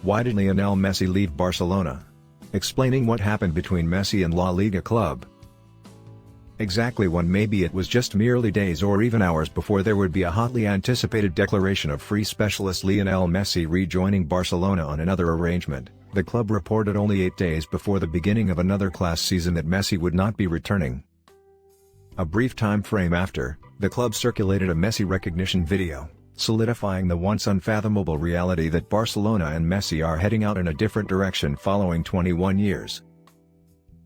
Why did Lionel Messi leave Barcelona? Explaining what happened between Messi and La Liga club. Exactly when, maybe it was just merely days or even hours before there would be a hotly anticipated declaration of free specialist Lionel Messi rejoining Barcelona on another arrangement, the club reported only 8 days before the beginning of another class season that Messi would not be returning. A brief time frame after, the club circulated a Messi recognition video, solidifying the once unfathomable reality that Barcelona and Messi are heading out in a different direction following 21 years.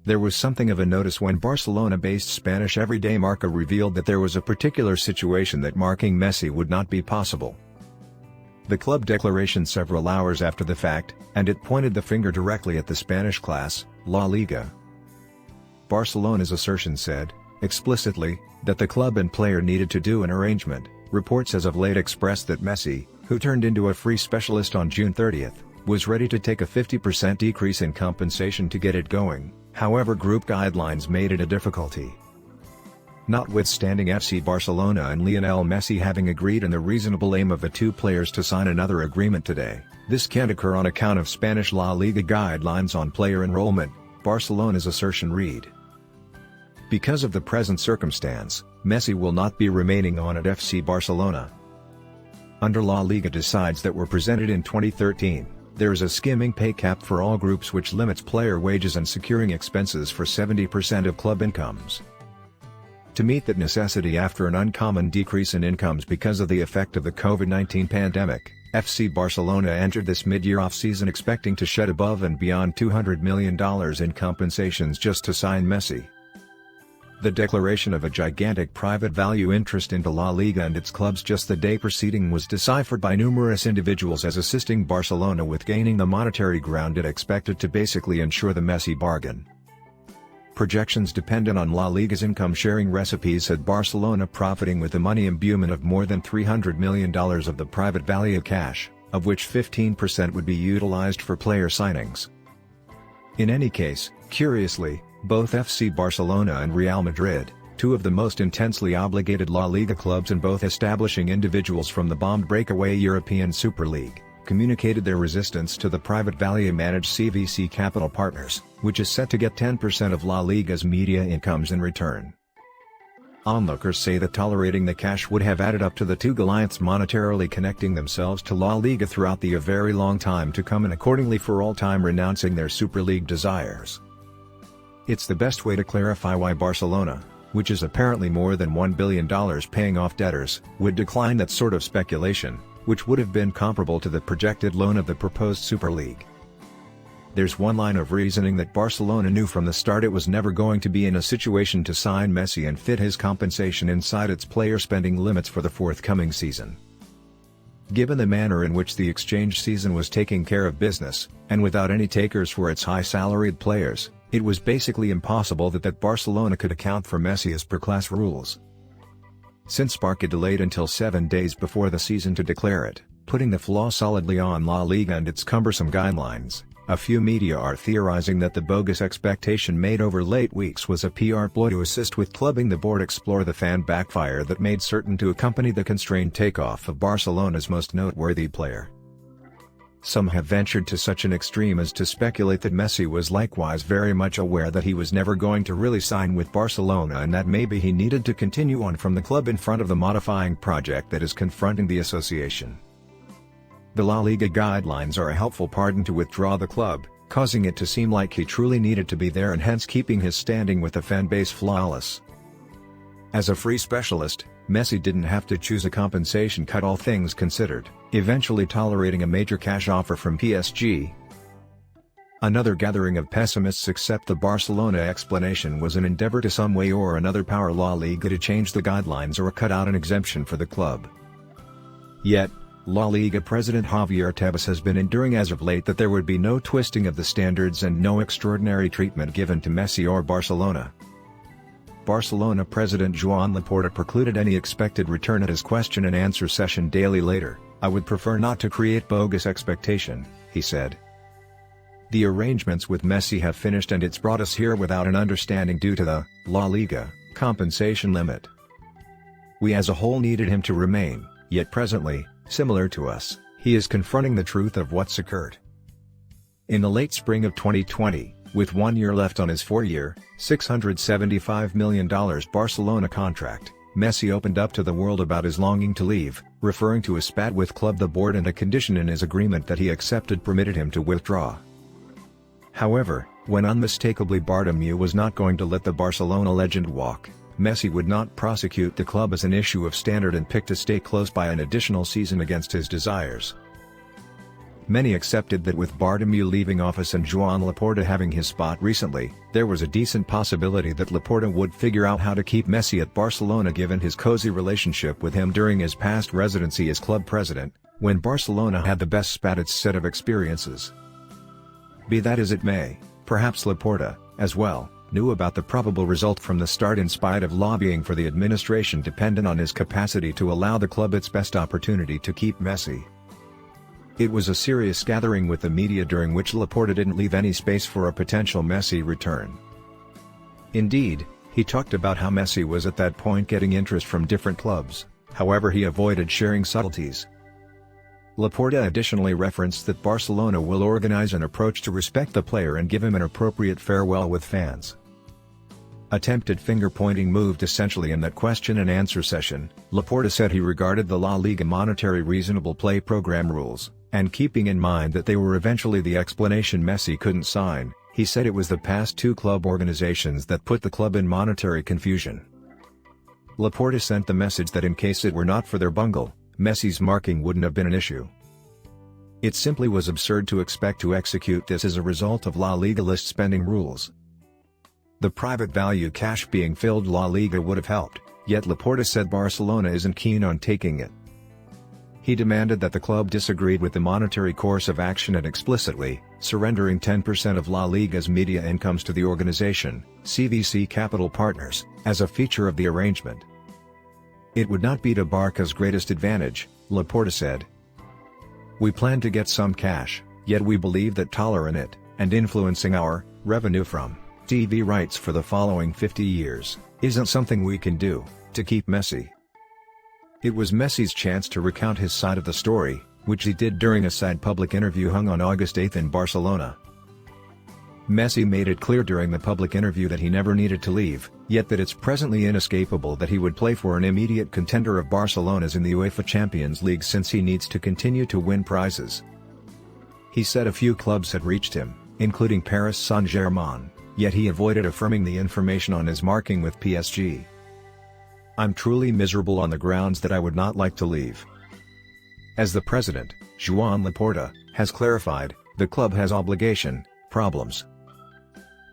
There was something of a notice when Barcelona-based Spanish Everyday Marca revealed that there was a particular situation that marking Messi would not be possible. The club declaration several hours after the fact, and it pointed the finger directly at the Spanish class, La Liga. Barcelona's assertion said, explicitly, that the club and player needed to do an arrangement. Reports as of late expressed that Messi, who turned into a free specialist on June 30, was ready to take a 50% decrease in compensation to get it going. However, group guidelines made it a difficulty. Notwithstanding FC Barcelona and Lionel Messi having agreed on the reasonable aim of the two players to sign another agreement today, this can't occur on account of Spanish La Liga guidelines on player enrollment, Barcelona's assertion read. Because of the present circumstance, Messi will not be remaining on at FC Barcelona. Under La Liga decides that were presented in 2013, there is a skimming pay cap for all groups which limits player wages and securing expenses for 70% of club incomes. To meet that necessity after an uncommon decrease in incomes because of the effect of the COVID-19 pandemic, FC Barcelona entered this mid-year off-season expecting to shed above and beyond $200 million in compensations just to sign Messi. The declaration of a gigantic private value interest into La Liga and its clubs just the day preceding was deciphered by numerous individuals as assisting Barcelona with gaining the monetary ground it expected to basically ensure the Messi bargain. Projections dependent on La Liga's income-sharing recipes had Barcelona profiting with the money imbuement of more than $300 million of the private value cash, of which 15% would be utilized for player signings. In any case, curiously, both FC Barcelona and Real Madrid, two of the most intensely obligated La Liga clubs and both establishing individuals from the bombed breakaway European Super League, communicated their resistance to the private value-managed CVC Capital Partners, which is set to get 10% of La Liga's media incomes in return. Onlookers say that tolerating the cash would have added up to the two Goliaths monetarily connecting themselves to La Liga throughout the a very long time to come and accordingly for all time renouncing their Super League desires. It's the best way to clarify why Barcelona, which is apparently more than $1 billion paying off debtors, would decline that sort of speculation, which would have been comparable to the projected loan of the proposed Super League. There's one line of reasoning that Barcelona knew from the start it was never going to be in a situation to sign Messi and fit his compensation inside its player spending limits for the forthcoming season. Given the manner in which the exchange season was taking care of business, and without any takers for its high-salaried players, it was basically impossible that Barcelona could account for Messi as per class rules. Since Barca delayed until 7 days before the season to declare it, putting the flaw solidly on La Liga and its cumbersome guidelines, a few media are theorizing that the bogus expectation made over late weeks was a PR ploy to assist with clubbing the board explore the fan backfire that made certain to accompany the constrained takeoff of Barcelona's most noteworthy player. Some have ventured to such an extreme as to speculate that Messi was likewise very much aware that he was never going to really sign with Barcelona and that maybe he needed to continue on from the club in front of the modifying project that is confronting the association. The La Liga guidelines are a helpful pardon to withdraw the club, causing it to seem like he truly needed to be there and hence keeping his standing with the fan base flawless. As a free specialist, Messi didn't have to choose a compensation cut all things considered, eventually tolerating a major cash offer from PSG. Another gathering of pessimists accept the Barcelona explanation was an endeavor to some way or another power La Liga to change the guidelines or cut out an exemption for the club. Yet, La Liga president Javier Tebas has been enduring as of late that there would be no twisting of the standards and no extraordinary treatment given to Messi or Barcelona. Barcelona president Joan Laporta precluded any expected return at his question and answer session daily later. "I would prefer not to create bogus expectation," he said. "The arrangements with Messi have finished and it's brought us here without an understanding due to the La Liga compensation limit. We as a whole needed him to remain, yet presently, similar to us, he is confronting the truth of what's occurred. In the late spring of 2020, with 1 year left on his 4-year, $675 million Barcelona contract, Messi opened up to the world about his longing to leave, referring to a spat with club the board and a condition in his agreement that he accepted permitted him to withdraw. However, when unmistakably Bartomeu was not going to let the Barcelona legend walk, Messi would not prosecute the club as an issue of standard and picked to stay close by an additional season against his desires. Many accepted that with Bartomeu leaving office and Joan Laporta having his spot recently, there was a decent possibility that Laporta would figure out how to keep Messi at Barcelona given his cozy relationship with him during his past residency as club president, when Barcelona had the best spatted set of experiences. Be that as it may, perhaps Laporta, as well, knew about the probable result from the start in spite of lobbying for the administration dependent on his capacity to allow the club its best opportunity to keep Messi. It was a serious gathering with the media during which Laporta didn't leave any space for a potential Messi return. Indeed, he talked about how Messi was at that point getting interest from different clubs, however he avoided sharing subtleties. Laporta additionally referenced that Barcelona will organize an approach to respect the player and give him an appropriate farewell with fans. Attempted finger-pointing moved essentially in that question-and-answer session. Laporta said he regarded the La Liga monetary reasonable play program rules, and keeping in mind that they were eventually the explanation Messi couldn't sign, he said it was the past two club organizations that put the club in monetary confusion. Laporta sent the message that in case it were not for their bungle, Messi's marking wouldn't have been an issue. It simply was absurd to expect to execute this as a result of La Liga list spending rules. The private value cash being filled La Liga would have helped, yet Laporta said Barcelona isn't keen on taking it. He demanded that the club disagreed with the monetary course of action and explicitly, surrendering 10% of La Liga's media incomes to the organization, CVC Capital Partners, as a feature of the arrangement. It would not be to Barca's greatest advantage, Laporta said. We plan to get some cash, yet we believe that tolerating it, and influencing our revenue from TV rights for the following 50 years, isn't something we can do, to keep Messi. It was Messi's chance to recount his side of the story, which he did during a side public interview hung on August 8 in Barcelona. Messi made it clear during the public interview that he never needed to leave, yet that it's presently inescapable that he would play for an immediate contender of Barcelona's in the UEFA Champions League since he needs to continue to win prizes. He said a few clubs had reached him, including Paris Saint-Germain, yet he avoided affirming the information on his marking with PSG. I'm truly miserable on the grounds that I would not like to leave. As the president, Joan Laporta, has clarified, the club has obligation problems.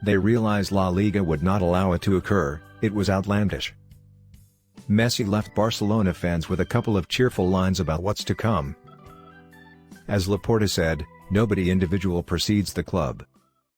They realized La Liga would not allow it to occur, it was outlandish. Messi left Barcelona fans with a couple of cheerful lines about what's to come. As Laporta said, nobody individual precedes the club.